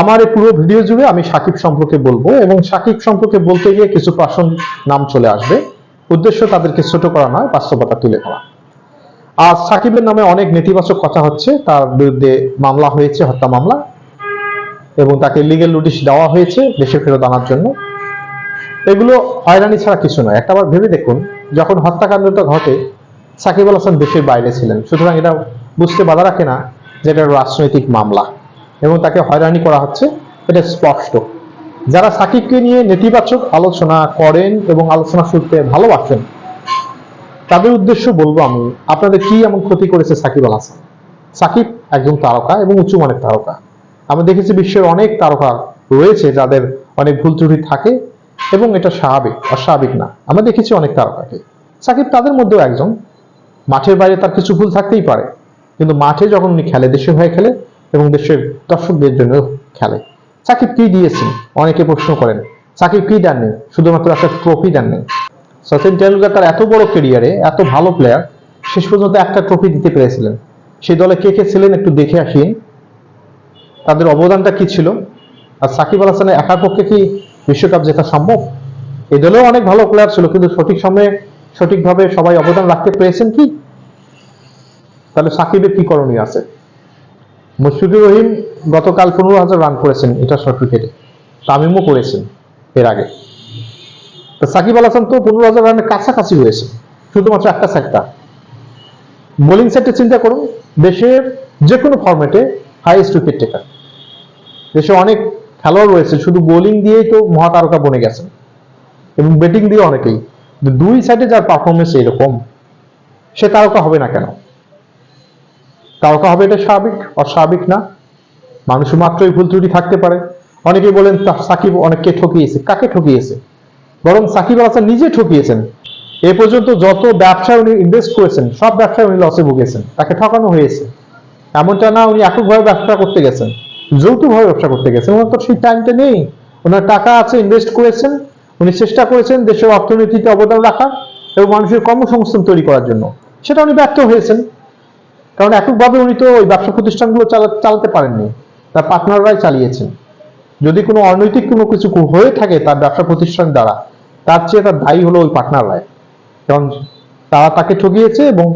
আমার এই পুরো ভিডিও জুড়ে আমি সাকিব সম্পর্কে বলবো এবং সাকিব সম্পর্কে বলতে গিয়ে কিছু প্রাসঙ্গিক নাম চলে আসবে। উদ্দেশ্য তাদেরকে ছোট করা নয়, বাস্তবতা তুলে ধরা। আজ সাকিবের নামে অনেক নেতিবাচক কথা হচ্ছে, তার বিরুদ্ধে মামলা হয়েছে, হত্যা মামলা, এবং তাকে লিগ্যাল নোটিশ দেওয়া হয়েছে দেশে ফেরত আনার জন্য। এগুলো হয়রানি ছাড়া কিছু নয়। একটাবার ভেবে দেখুন, যখন হত্যাকাণ্ডটা ঘটে সাকিব আল হাসান দেশের বাইরে ছিলেন, সুতরাং এটা বুঝতে বাধা রাখে না যে এটা রাজনৈতিক মামলা এবং তাকে হয়রানি করা হচ্ছে, এটা স্পষ্ট। যারা সাকিবকে নিয়ে নেতিবাচক আলোচনা করেন এবং আলোচনা শুনতে ভালোবাসেন, তাদের উদ্দেশ্য বলবো আমি, আপনাদের কি এমন ক্ষতি করেছে সাকিব আল হাসান? সাকিব একজন তারকা এবং উঁচু মানের তারকা। আমরা দেখেছি বিশ্বের অনেক তারকা রয়েছে যাদের অনেক ভুল ত্রুটি থাকে এবং এটা স্বাভাবিক, অস্বাভাবিক না। আমরা দেখেছি অনেক তারকাকে, সাকিব তাদের মধ্যেও একজন। মাঠের বাইরে তার কিছু ভুল থাকতেই পারে, কিন্তু মাঠে যখন উনি খেলে, দেশের হয়ে খেলে এবং দেশের দর্শকদের জন্য খেলে। সাকিব কি দিয়েছেন অনেকে প্রশ্ন করেন, সাকিব কি দেননি? শুধুমাত্র একটা ট্রফি দেননি। সচিন টেন্ডুলকার তার এত বড় ক্যারিয়ারে, এত ভালো প্লেয়ার, শেষ পর্যন্ত একটা ট্রফি দিতে পেরেছিলেন। সেই দলে কে কে ছিলেন একটু দেখে আসিন, তাদের অবদানটা কি ছিল। আর সাকিব আল হাসানের একার পক্ষে কি বিশ্বকাপ জেতা সম্ভব? এই দলেও অনেক ভালো প্লেয়ার ছিল, কিন্তু সঠিক সময়ে সঠিকভাবে সবাই অবদান রাখতে পেরেছেন কি? তাহলে সাকিবের কি করণীয় আছে? মুশফিকুর রহিম গতকাল 15,000 রান করেছেন ইন্টারন্যাশনাল ক্রিকেটে, তামিমও করেছেন এর আগে। তো সাকিব আল হাসান তো 15,000 রানের কাছাকাছি হয়েছে, শুধুমাত্র একটা সেক্টর। বোলিং সেটে চিন্তা করুন, দেশের যে কোনো ফরম্যাটে হাইয়েস্ট উইকেট টেকার। দেশে অনেক খেলোয়াড় রয়েছে শুধু বোলিং দিয়েই তো মহাতারকা বনে গেছেন, এবং ব্যাটিং দিয়ে অনেকেই। দুই সাইডে যার পারফরমেন্স এরকম, সে তারকা হবে না কেন? তারকা হবে এটা স্বাভাবিক, অস্বাভাবিক না। মানুষের মাত্রই ভুল ত্রুটি থাকতে পারে। অনেকেই বলেন সাকিব অনেককে ঠকিয়েছে। কাকে ঠকিয়েছে? বরং সাকিব আল হাসান নিজে ঠকিয়েছেন। এ পর্যন্ত যত ব্যবসায় উনি ইনভেস্ট করেছেন, সব ব্যবসায় উনি লসে ভুগেছেন, তাকে ঠকানো হয়েছে। এমনটা না উনি এককভাবে ব্যবসা করতে গেছেন, যৌথভাবে ব্যবসা করতে গেছেন। ওনার তো সেই টাইমটা নেই। ওনার টাকা আছে, ইনভেস্ট করেছেন, উনি চেষ্টা করেছেন দেশের অর্থনীতিতে অবদান রাখার এবং মানুষের কর্মসংস্থান তৈরি করার জন্য। সেটা উনি ব্যর্থ হয়েছেন, কারণ এককভাবে উনি তো ওই ব্যবসা প্রতিষ্ঠানগুলো চালাতে পারেননি, তার পার্টনাররাই চালিয়েছেন। যদি কোনো অনৈতিক কোনো কিছু হয়ে থাকে তার ব্যবসা প্রতিষ্ঠান দ্বারা, তার চেয়ে তার দায়ী হলো ওই পার্টনাররাই, কারণ তারা তাকে ঠকিয়েছে। এবং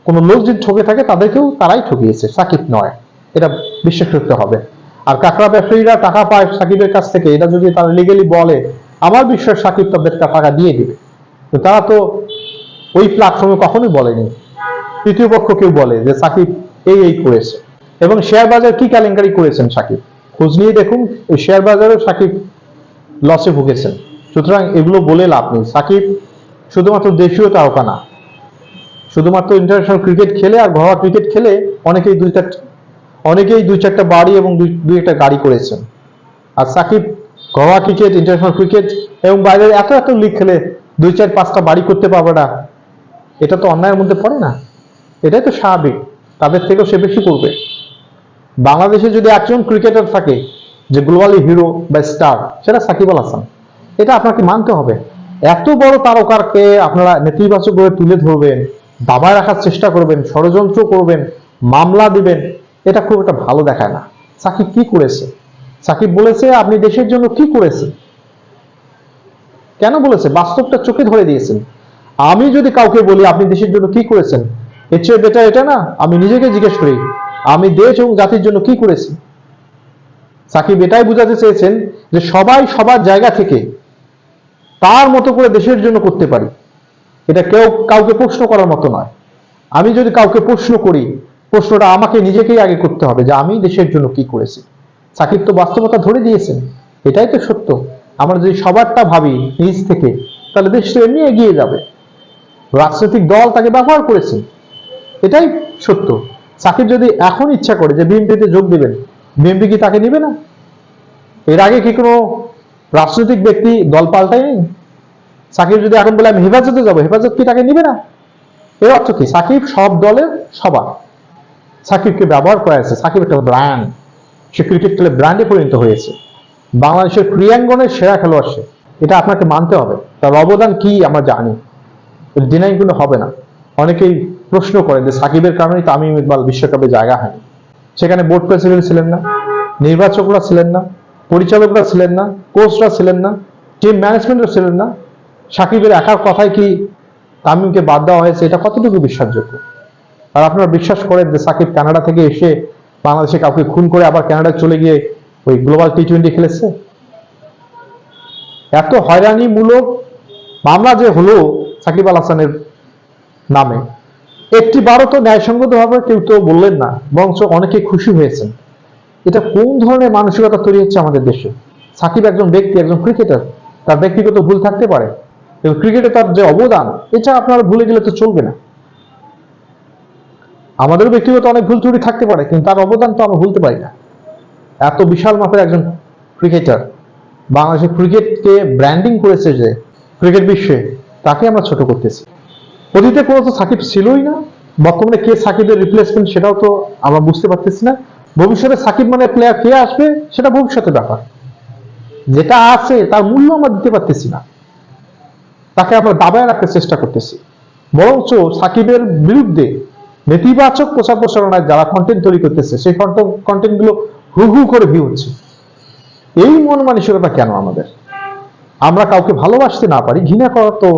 কোনো লোক যদি ঠকে থাকে তাদেরকেও তারাই ঠকিয়েছে, সাকিব নয়। এটা বিশ্বাস করতে হবে। আর কাঁকড়া ব্যবসায়ীরা টাকা পায় সাকিবের কাছ থেকে, এটা যদি তারা লিগেলি বলে, আমার বিশ্বাস সাকিব তাদের টাকা দিয়ে দিবে। তো তারা তো ওই প্ল্যাটফর্মে কখনোই বলেনি। তৃতীয় পক্ষ কেউ বলে যে সাকিব এই করেছে। এবং শেয়ার বাজার কি কেলেঙ্কারি করেছেন সাকিব, খোঁজ নিয়ে দেখুন। এই শেয়ার বাজারেও সাকিব লসে ভুগেছেন। সুতরাং এগুলো বলে লাভ নেই। সাকিব শুধুমাত্র দেশীয় তারকা না, শুধুমাত্র ইন্টারন্যাশনাল ক্রিকেট খেলে আর ঘরোয়া ক্রিকেট খেলে অনেকেই দুই চারটা বাড়ি এবং দুই একটা গাড়ি করেছেন। আর সাকিব ঘরোয়া ক্রিকেট, ইন্টারন্যাশনাল ক্রিকেট এবং বাইরের এত লিগ খেলে 2-4-5টা বাড়ি করতে পারবে না, এটা তো অন্যায়ের মধ্যে পড়ে না? এটাই তো স্বাভাবিক। তাদের থেকেও সে বেশি করবে। বাংলাদেশে যদি একজন ক্রিকেটার থাকে যে গ্লোবালি হিরো বা স্টার, সেটা সাকিব আল হাসান। এটা আপনাকে মানতে হবে। এত বড় তারকাকে আপনারা নেতিবাচকভাবে তুলে ধরবেন, দাবায় রাখার চেষ্টা করবেন, ষড়যন্ত্র করবেন, মামলা দিবেন, এটা খুব একটা ভালো দেখায় না। সাকিব কি করেছে? সাকিব বলেছে আপনি দেশের জন্য কি করেছেন। কেন বলেছে? বাস্তবটা চোখে ধরে দিয়েছেন। আমি যদি কাউকে বলি আপনি দেশের জন্য কি করেছেন, এর চেয়ে বেটার এটা না আমি নিজেকে জিজ্ঞেস করি আমি দেশ এবং জাতির জন্য কি করেছি। সাকিব এটাই বুঝাতে চেয়েছেন যে সবাই সবার জায়গা থেকে তার মতো করে দেশের জন্য করতে পারি। এটা কেউ কাউকে প্রশ্ন করার মতো নয়। আমি যদি কাউকে প্রশ্ন করি, প্রশ্নটা আমাকে নিজেকেই আগে করতে হবে যে আমি দেশের জন্য কি করেছি। সাকিব তো বাস্তবতা ধরে দিয়েছেন, এটাই তো সত্য। আমরা যদি সবারটা ভাবি নিজ থেকে, তাহলে দেশ তো এমনি এগিয়ে যাবে। রাজনৈতিক দল তাকে ব্যবহার করেছে, এটাই সত্য। সাকিব যদি এখন ইচ্ছা করে যে বিএনপিতে যোগ দিবেন, বিএনপি কি তাকে নিবে না? এর আগে কি কোনো রাজনৈতিক ব্যক্তি দল পাল্টায়নি? সাকিব যদি এখন বলে আমি হেফাজতে যাবো, হেফাজত কি তাকে নিবে না? এর অর্থ কি? সাকিব সব দলের সবার। সাকিবকে ব্যবহার করা হয়েছে। সাকিব একটা ব্র্যান্ড, সে ক্রিকেট খেলে ব্র্যান্ডে পরিণত হয়েছে। বাংলাদেশের ক্রীড়াঙ্গনের সেরা খেলোয়াড় সে, এটা আপনাকে মানতে হবে। তার অবদান কি আমরা জানি, ডিনাই কিন্তু হবে না। অনেকেই প্রশ্ন করেন যে সাকিবের কারণেই তামিম ইকবাল বিশ্বকাপে জায়গা হয়নি। সেখানে বোর্ড প্রেসিডেন্ট ছিলেন না, নির্বাচকরা ছিলেন না, পরিচালকরা ছিলেন না, কোচরা ছিলেন না, টিম ম্যানেজমেন্টও ছিলেন না। সাকিবের একার কথায় কি তামিমকে বাদ দেওয়া হয়েছে, এটা কতটুকু বিশ্বাসযোগ্য? আর আপনারা বিশ্বাস করেন যে সাকিব কানাডা থেকে এসে বাংলাদেশে কাউকে খুন করে আবার কানাডায় চলে গিয়ে ওই গ্লোবাল টি-20 খেলেছে? এত হয়রানিমূলক মামলা যে হলো সাকিব আল হাসানের নামে, একটি বারও তো ন্যায়সঙ্গতভাবে কেউ তো বললেন না, বরঞ্চ অনেকে খুশি হয়েছেন। এটা কোন ধরনের মানসিকতা তৈরি হচ্ছে আমাদের দেশে? সাকিব একজন ব্যক্তি, একজন ক্রিকেটার, তার ব্যক্তিগত ভুল থাকতে পারে, কিন্তু ক্রিকেটে তার যে অবদান, এটা আপনারা ভুলে গেলে তো চলবে না। আমাদের ব্যক্তিগত অনেক ভুল ত্রুটি থাকতে পারে, কিন্তু তার অবদান তো আমরা ভুলতে পারি না। এত বিশাল মাপের একজন ক্রিকেটার, বাংলাদেশের ক্রিকেটকে ব্র্যান্ডিং করেছে যে ক্রিকেট বিশ্বে, তাকে আমরা ছোট করতেছি। অতীতে কোনো তো সাকিব ছিলই না, বর্তমানে কে সাকিবের রিপ্লেসমেন্ট সেটাও তো আমরা বুঝতে পারতেছি না। ভবিষ্যতে সাকিব মানে প্লেয়ার কে আসবে সেটা ভবিষ্যতের ব্যাপার। যেটা আছে তার মূল্য আমরা দিতে পারতেছি না, তাকে আমরা দাবায় রাখতে চেষ্টা করতেছি। বরঞ্চ সাকিবের বিরুদ্ধে নেতিবাচক প্রচার প্রচারণায় যারা কন্টেন্ট তৈরি করতেছে, সেই কন্টেন্ট গুলো হু হু করে ভিউ হচ্ছে। এই মন মানসিকতা কেন আমাদের? আমরা কাউকে ভালোবাসতে না পারি, ঘৃণা করা তো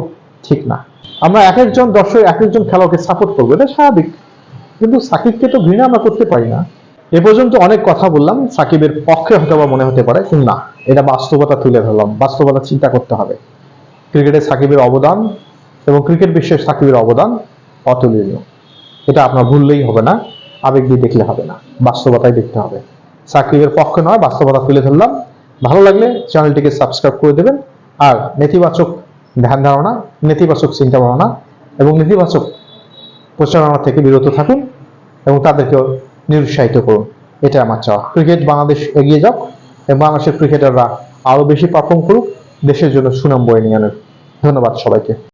ঠিক না। আমরা এক একজন দর্শক এক একজন খেলোয়াড়কে সাপোর্ট করবো, এটা স্বাভাবিক, কিন্তু সাকিবকে তো ঘৃণা আমরা করতে পারি না। এ পর্যন্ত অনেক কথা বললাম, সাকিবের পক্ষে হয়তো বা মনে হতে পারে, কিন্তু না, এটা বাস্তবতা তুলে ধরলাম। বাস্তবতা চিন্তা করতে হবে। ক্রিকেটে সাকিবের অবদান এবং ক্রিকেট বিশ্বের সাকিবের অবদান অতুলনীয়। এটা আপনার ভুললেই হবে না, আবেগ দিয়ে দেখলে হবে না, বাস্তবতাই দেখতে হবে। সাকিবের পক্ষে নয়, বাস্তবতা তুলে ধরলাম। ভালো লাগলে চ্যানেলটিকে সাবস্ক্রাইব করে দেবেন। আর নেতিবাচক ধ্যান ধারণা, নেতিবাচক চিন্তা ভাবনা এবং নেতিবাচক প্রচারণা থেকে বিরত থাকুন এবং তাদেরকেও নিরুৎসাহিত করুন। এটা আমার চাওয়া। ক্রিকেট বাংলাদেশ এগিয়ে যাক এবং বাংলাদেশের ক্রিকেটাররা আরো বেশি পারফর্ম করুক, দেশের জন্য সুনাম বয়ে নিয়ে আনুক। ধন্যবাদ সবাইকে।